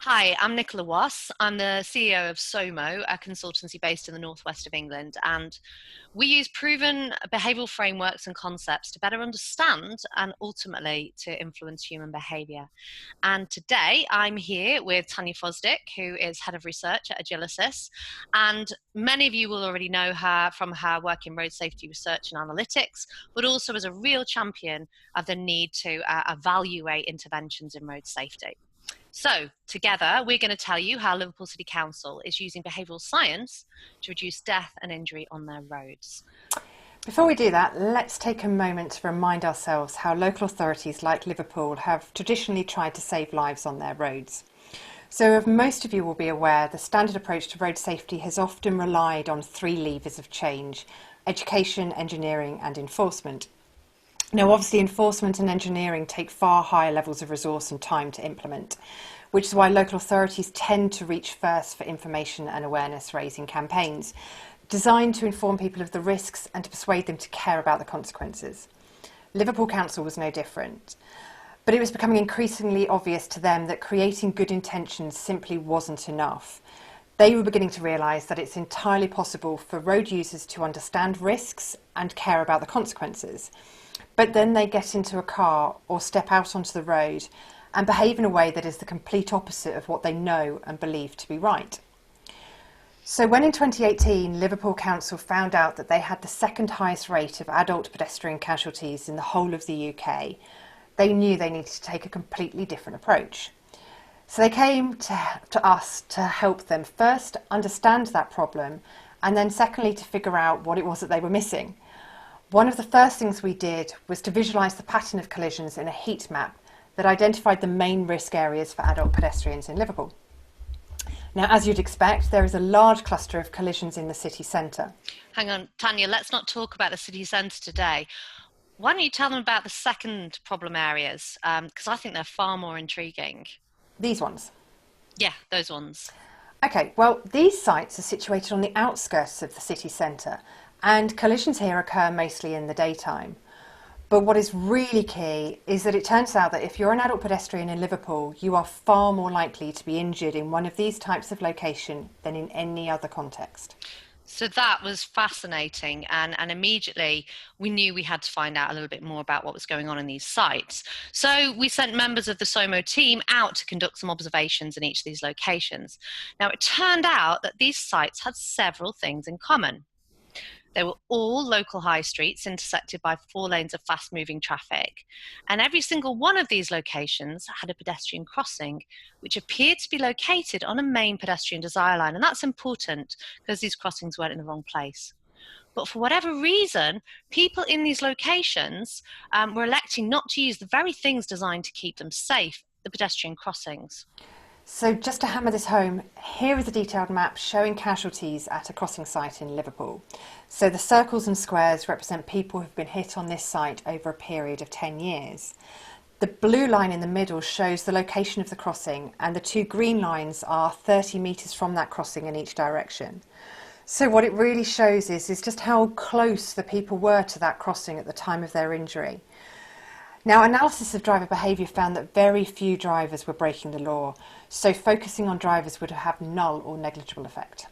Hi, I'm Nicola Wass. I'm the CEO of SOMO, a consultancy based in the northwest of England, and we use proven behavioural frameworks and concepts to better understand and ultimately to influence human behaviour. And today I'm here with Tanya Fosdick, who is Head of Research at Agilysis, and many of you will already know her from her work in road safety research and analytics, but also as a real champion of the need to evaluate interventions in road safety. So, together, we're going to tell you how Liverpool City Council is using behavioural science to reduce death and injury on their roads. Before we do that, let's take a moment to remind ourselves how local authorities like Liverpool have traditionally tried to save lives on their roads. So, as most of you will be aware, the standard approach to road safety has often relied on three levers of change: education, engineering and enforcement. Now, obviously, enforcement and engineering take far higher levels of resource and time to implement, which is why local authorities tend to reach first for information and awareness raising campaigns designed to inform people of the risks and to persuade them to care about the consequences. Liverpool Council was no different, but it was becoming increasingly obvious to them that creating good intentions simply wasn't enough. They were beginning to realise that it's entirely possible for road users to understand risks and care about the consequences. But then they get into a car or step out onto the road and behave in a way that is the complete opposite of what they know and believe to be right. So when in 2018 Liverpool Council found out that they had the second highest rate of adult pedestrian casualties in the whole of the UK, they knew they needed to take a completely different approach. So they came to us to help them first understand that problem, and then secondly to figure out what it was that they were missing. One of the first things we did was to visualise the pattern of collisions in a heat map that identified the main risk areas for adult pedestrians in Liverpool. Now, as you'd expect, there is a large cluster of collisions in the city centre. Hang on, Tanya, let's not talk about the city centre today. Why don't you tell them about the second problem areas? Because I think they're far more intriguing. These ones. Yeah, those ones. Okay, well, these sites are situated on the outskirts of the city centre, and collisions here occur mostly in the daytime. But what is really key is that it turns out that if you're an adult pedestrian in Liverpool, you are far more likely to be injured in one of these types of location than in any other context. So that was fascinating, and immediately we knew we had to find out a little bit more about what was going on in these sites. So we sent members of the SOMO team out to conduct some observations in each of these locations. Now, it turned out that these sites had several things in common. They were all local high streets intersected by 4 lanes of fast-moving traffic. And every single one of these locations had a pedestrian crossing, which appeared to be located on a main pedestrian desire line. And that's important because these crossings weren't in the wrong place. But for whatever reason, people in these locations were electing not to use the very things designed to keep them safe, the pedestrian crossings. So just to hammer this home, here is a detailed map showing casualties at a crossing site in Liverpool. So the circles and squares represent people who've been hit on this site over a period of 10 years. The blue line in the middle shows the location of the crossing, and the two green lines are 30 metres from that crossing in each direction. So what it really shows is just how close the people were to that crossing at the time of their injury. Now, analysis of driver behaviour found that very few drivers were breaking the law, so focusing on drivers would have null or negligible effect.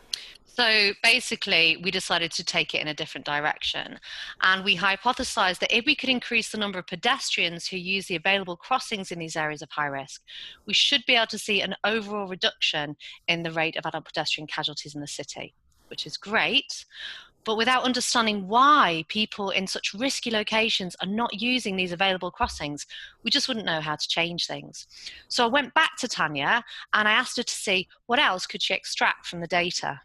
So basically, we decided to take it in a different direction. And we hypothesized that if we could increase the number of pedestrians who use the available crossings in these areas of high risk, we should be able to see an overall reduction in the rate of adult pedestrian casualties in the city, which is great. But without understanding why people in such risky locations are not using these available crossings, we just wouldn't know how to change things. So I went back to Tanya and I asked her to see what else could she extract from the data.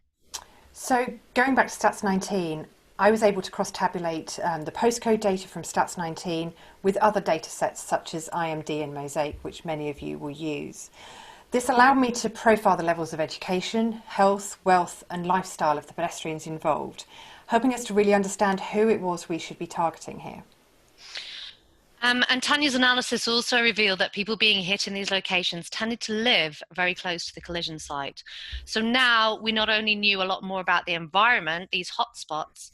So going back to Stats 19, I was able to cross-tabulate the postcode data from Stats 19 with other data sets such as IMD and Mosaic, which many of you will use. This allowed me to profile the levels of education, health, wealth and lifestyle of the pedestrians involved, helping us to really understand who it was we should be targeting here. And Tanya's analysis also revealed that people being hit in these locations tended to live very close to the collision site. So now we not only knew a lot more about the environment, these hotspots,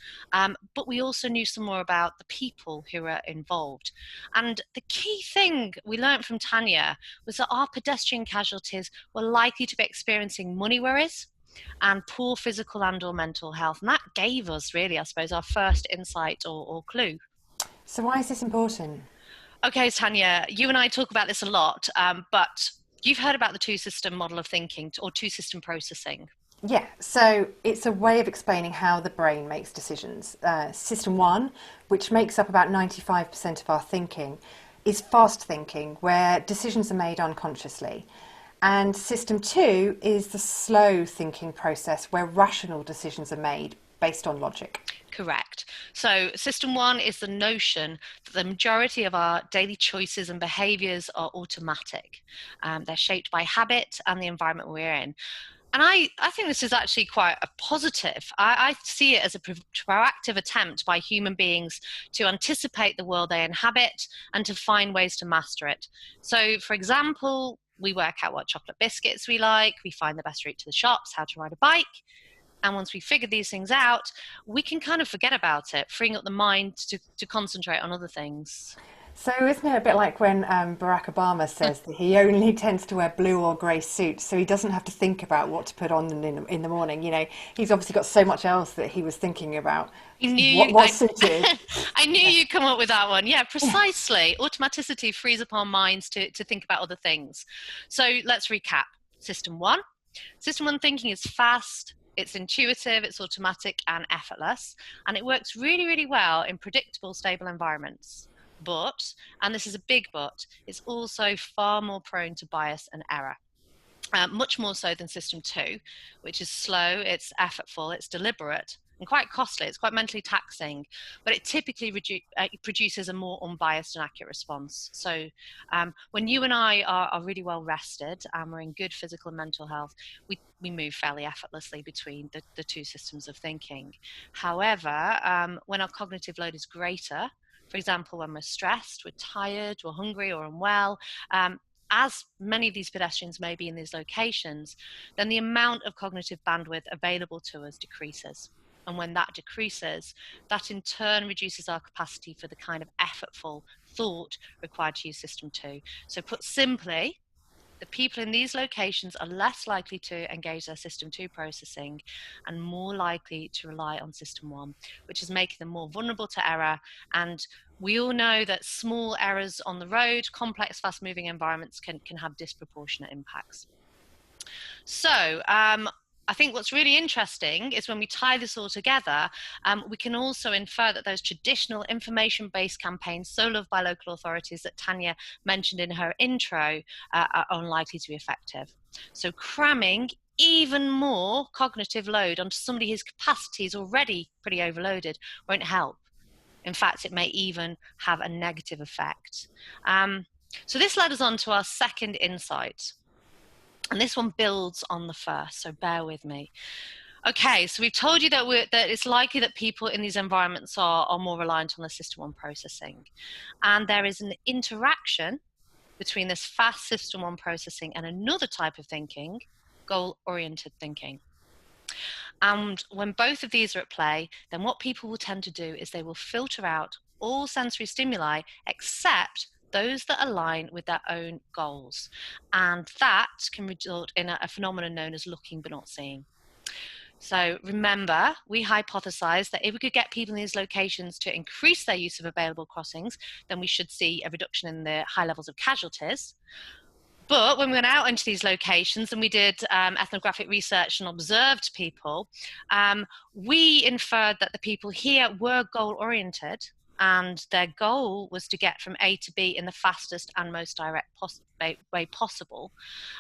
but we also knew some more about the people who were involved. And the key thing we learned from Tanya was that our pedestrian casualties were likely to be experiencing money worries and poor physical and or mental health. And that gave us really, I suppose, our first insight or clue. So why is this important? Okay, Tanya, you and I talk about this a lot, but you've heard about the two system model of thinking or two system processing. Yeah, so it's a way of explaining how the brain makes decisions. System one, which makes up about 95% of our thinking, is fast thinking, where decisions are made unconsciously. And system two is the slow thinking process, where rational decisions are made based on logic. Correct. So, system one is the notion that the majority of our daily choices and behaviors are automatic. They're shaped by habit and the environment we're in. And I think this is actually quite a positive. I see it as a proactive attempt by human beings to anticipate the world they inhabit and to find ways to master it. So, for example, we work out what chocolate biscuits we like, we find the best route to the shops, how to ride a bike. And once we figure these things out, we can kind of forget about it, freeing up the mind to concentrate on other things. So isn't it a bit like when Barack Obama says that he only tends to wear blue or grey suits, so he doesn't have to think about what to put on in the morning? You know, he's obviously got so much else that he was thinking about I knew you, what suited. I knew you'd come up with that one. Yeah, precisely. Automaticity frees up our minds to think about other things. So let's recap. System one. System one thinking is fast, it's intuitive, it's automatic and effortless, and it works really, really well in predictable, stable environments. But, and this is a big but, it's also far more prone to bias and error. Much more so than system two, which is slow, it's effortful, it's deliberate, and quite costly. It's quite mentally taxing, but it typically produces a more unbiased and accurate response. So when you and I are really well rested and we're in good physical and mental health, we move fairly effortlessly between the two systems of thinking. However, when our cognitive load is greater, for example, when we're stressed, we're tired, we're hungry or unwell, as many of these pedestrians may be in these locations, then the amount of cognitive bandwidth available to us decreases. And when that decreases, that in turn reduces our capacity for the kind of effortful thought required to use system two. So put simply, the people in these locations are less likely to engage their system two processing and more likely to rely on system one, which is making them more vulnerable to error. And we all know that small errors on the road, complex, fast moving environments can have disproportionate impacts. So, I think what's really interesting is when we tie this all together, we can also infer that those traditional information-based campaigns, so loved by local authorities that Tanya mentioned in her intro, are unlikely to be effective. So cramming even more cognitive load onto somebody whose capacity is already pretty overloaded won't help. In fact, it may even have a negative effect. So this led us on to our second insight. And this one builds on the first, so bear with me. Okay, so we've told you that it's likely that people in these environments are more reliant on the system one processing. And there is an interaction between this fast system one processing and another type of thinking, goal-oriented thinking. And when both of these are at play, then what people will tend to do is they will filter out all sensory stimuli except those that align with their own goals. And that can result in a phenomenon known as looking but not seeing. So remember, we hypothesized that if we could get people in these locations to increase their use of available crossings, then we should see a reduction in the high levels of casualties. But when we went out into these locations and we did ethnographic research and observed people, we inferred that the people here were goal-oriented and their goal was to get from A to B in the fastest and most direct way possible.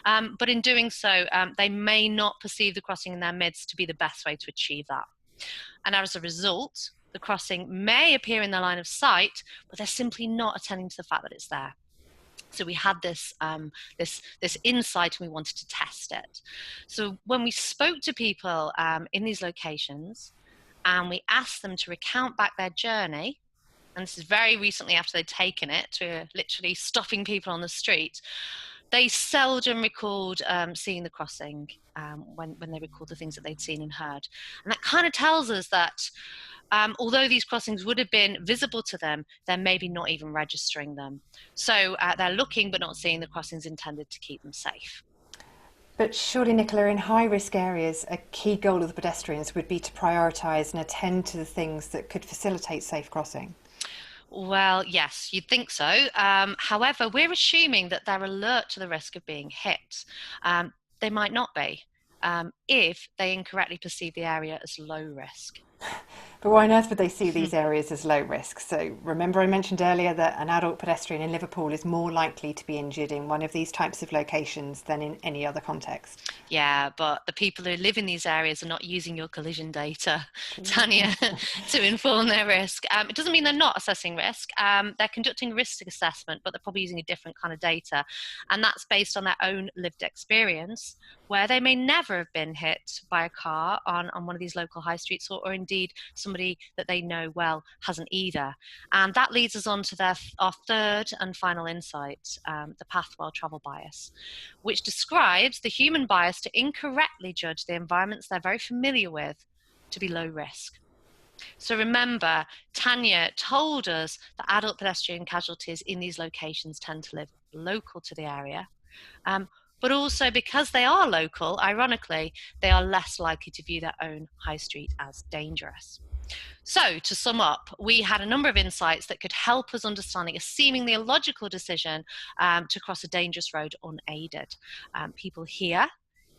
But in doing so, they may not perceive the crossing in their midst to be the best way to achieve that. And as a result, the crossing may appear in their line of sight, but they're simply not attending to the fact that it's there. So we had this insight and we wanted to test it. So when we spoke to people, in these locations and we asked them to recount back their journey, 1 to 10, 1 being 0 and 10 being 1, and this is very recently after they'd taken it to literally stopping people on the street, they seldom recalled seeing the crossing when they recalled the things that they'd seen and heard. And that kind of tells us that although these crossings would have been visible to them, they're maybe not even registering them. So they're looking but not seeing the crossings intended to keep them safe. But surely, Nicola, in high-risk areas, a key goal of the pedestrians would be to prioritise and attend to the things that could facilitate safe crossing. Well, yes, you'd think so. However, we're assuming that they're alert to the risk of being hit. They might not be if they incorrectly perceive the area as low risk. But why on earth would they see these areas as low risk? So remember I mentioned earlier that an adult pedestrian in Liverpool is more likely to be injured in one of these types of locations than in any other context. Yeah, but the people who live in these areas are not using your collision data, True. Tanya, to inform their risk. It doesn't mean they're not assessing risk. They're conducting risk assessment, but they're probably using a different kind of data. And that's based on their own lived experience, where they may never have been hit by a car on one of these local high streets, or indeed somebody that they know well hasn't either. And that leads us on to our third and final insight, the path well travel bias, which describes the human bias to incorrectly judge the environments they're very familiar with to be low risk. So remember, Tanya told us that adult pedestrian casualties in these locations tend to live local to the area. But also because they are local, ironically, they are less likely to view their own high street as dangerous. So, to sum up, we had a number of insights that could help us understanding a seemingly illogical decision to cross a dangerous road unaided. People here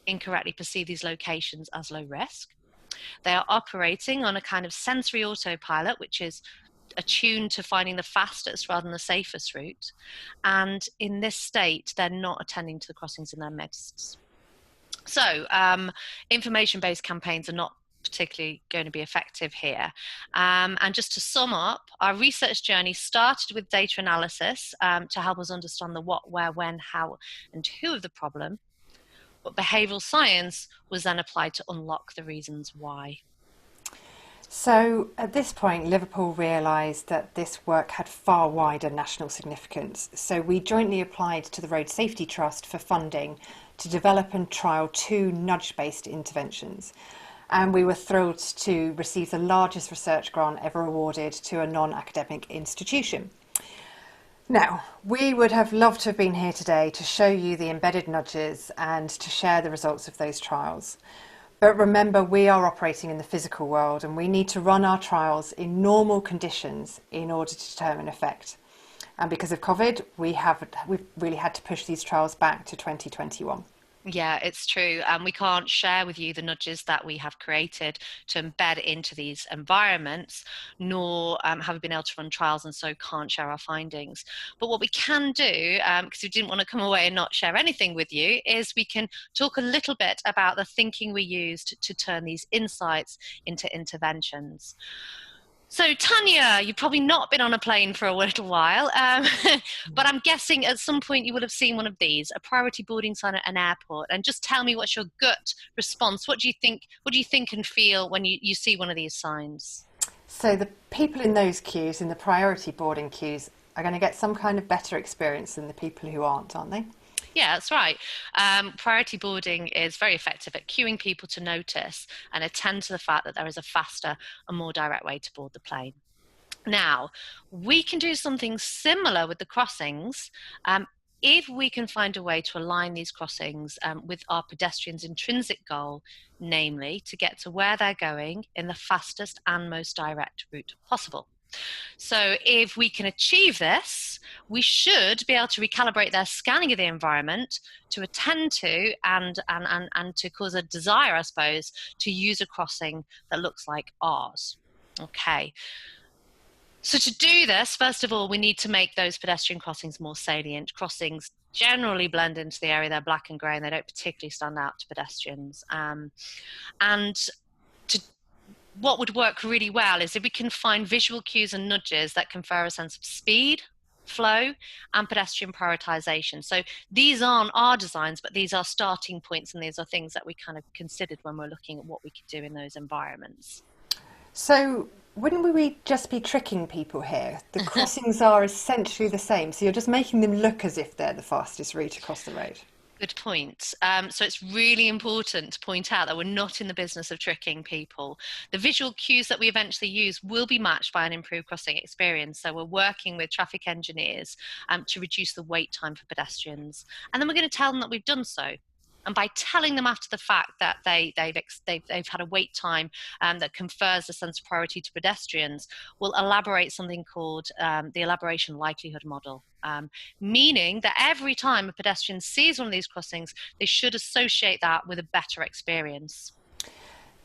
incorrectly perceive these locations as low risk. They are operating on a kind of sensory autopilot, which is attuned to finding the fastest rather than the safest route. And in this state, they're not attending to the crossings in their midst. So, information-based campaigns are not particularly going to be effective here. And just to sum up, our research journey started with data analysis to help us understand the what, where, when, how, and who of the problem. But behavioural science was then applied to unlock the reasons why. So at this point, Liverpool realised that this work had far wider national significance. So we jointly applied to the Road Safety Trust for funding to develop and trial 2 nudge-based interventions. And we were thrilled to receive the largest research grant ever awarded to a non-academic institution. Now, we would have loved to have been here today to show you the embedded nudges and to share the results of those trials. But remember, we are operating in the physical world and we need to run our trials in normal conditions in order to determine effect. And because of COVID, we've really had to push these trials back to 2021. Yeah, it's true. And we can't share with you the nudges that we have created to embed into these environments, nor have we been able to run trials and so can't share our findings. But what we can do, because we didn't want to come away and not share anything with you, is we can talk a little bit about the thinking we used to turn these insights into interventions. So, Tanya, you've probably not been on a plane for a little while, but I'm guessing at some point you would have seen one of these, a priority boarding sign at an airport. And just tell me what's your gut response? What do you think? What do you think and feel when you see one of these signs? So the people in those queues, in the priority boarding queues, are going to get some kind of better experience than the people who aren't they? Yeah, that's right. Priority boarding is very effective at cueing people to notice and attend to the fact that there is a faster and more direct way to board the plane. Now, we can do something similar with the crossings if we can find a way to align these crossings with our pedestrians' intrinsic goal, namely to get to where they're going in the fastest and most direct route possible. So if we can achieve this, we should be able to recalibrate their scanning of the environment to attend to and to cause a desire, I suppose, to use a crossing that looks like ours. Okay. So to do this, first of all, we need to make those pedestrian crossings more salient. Crossings generally blend into the area. They're black and grey and they don't particularly stand out to pedestrians. And to what would work really well is if we can find visual cues and nudges that confer a sense of speed, flow, and pedestrian prioritization. So these aren't our designs, but these are starting points, and these are things that we kind of considered when we're looking at what we could do in those environments. So wouldn't we just be tricking people here? The crossings are essentially the same, so you're just making them look as if they're the fastest route across the road. Good point. So it's really important to point out that we're not in the business of tricking people. The visual cues that we eventually use will be matched by an improved crossing experience. So we're working with traffic engineers to reduce the wait time for pedestrians. And then we're going to tell them that we've done so. And by telling them after the fact that they've had a wait time that confers a sense of priority to pedestrians, we'll elaborate something called the elaboration likelihood model. Meaning that every time a pedestrian sees one of these crossings, they should associate that with a better experience.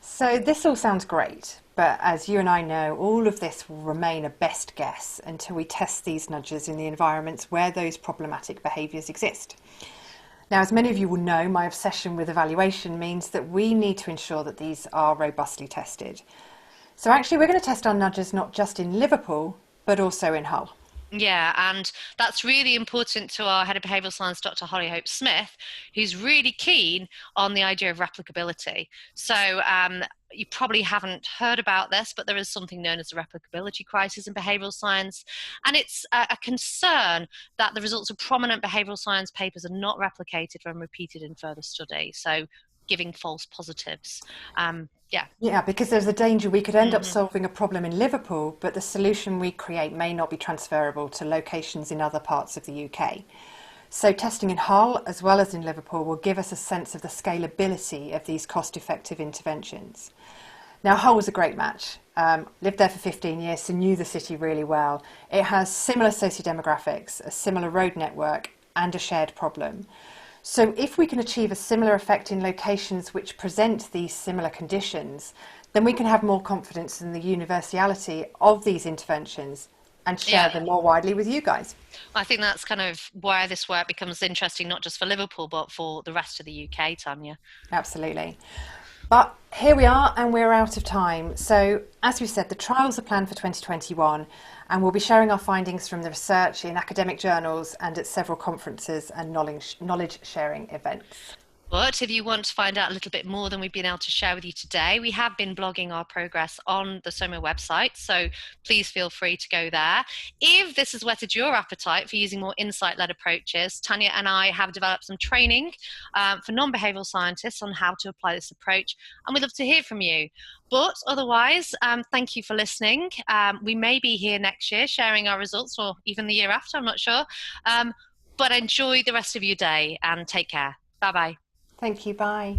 So this all sounds great, but as you and I know, all of this will remain a best guess until we test these nudges in the environments where those problematic behaviours exist. Now, as many of you will know, my obsession with evaluation means that we need to ensure that these are robustly tested. So actually, we're going to test our nudges not just in Liverpool, but also in Hull. Yeah, and that's really important to our head of behavioural science, Dr. Holly Hope Smith, who's really keen on the idea of replicability. So you probably haven't heard about this, but there is something known as the replicability crisis in behavioural science. And it's a concern that the results of prominent behavioural science papers are not replicated when repeated in further study. So giving false positives. Yeah. Yeah, because there's a danger we could end up Mm-hmm. solving a problem in Liverpool, but the solution we create may not be transferable to locations in other parts of the UK. So testing in Hull as well as in Liverpool will give us a sense of the scalability of these cost-effective interventions. Now, Hull was a great match. Lived there for 15 years, so knew the city really well. It has similar sociodemographics, a similar road network, and a shared problem. So if we can achieve a similar effect in locations which present these similar conditions, then we can have more confidence in the universality of these interventions and share Yeah. them more widely with you guys. I think that's kind of where this work becomes interesting, not just for Liverpool, but for the rest of the UK, Tanya. Absolutely. But here we are, and we're out of time. So, as we said, the trials are planned for 2021, and we'll be sharing our findings from the research in academic journals and at several conferences and knowledge sharing events. But if you want to find out a little bit more than we've been able to share with you today, we have been blogging our progress on the SOMA website, so please feel free to go there. If this has whetted your appetite for using more insight-led approaches, Tanya and I have developed some training for non-behavioural scientists on how to apply this approach, and we'd love to hear from you. But otherwise, thank you for listening. We may be here next year sharing our results, or even the year after, I'm not sure. But enjoy the rest of your day and take care. Bye-bye. Thank you. Bye.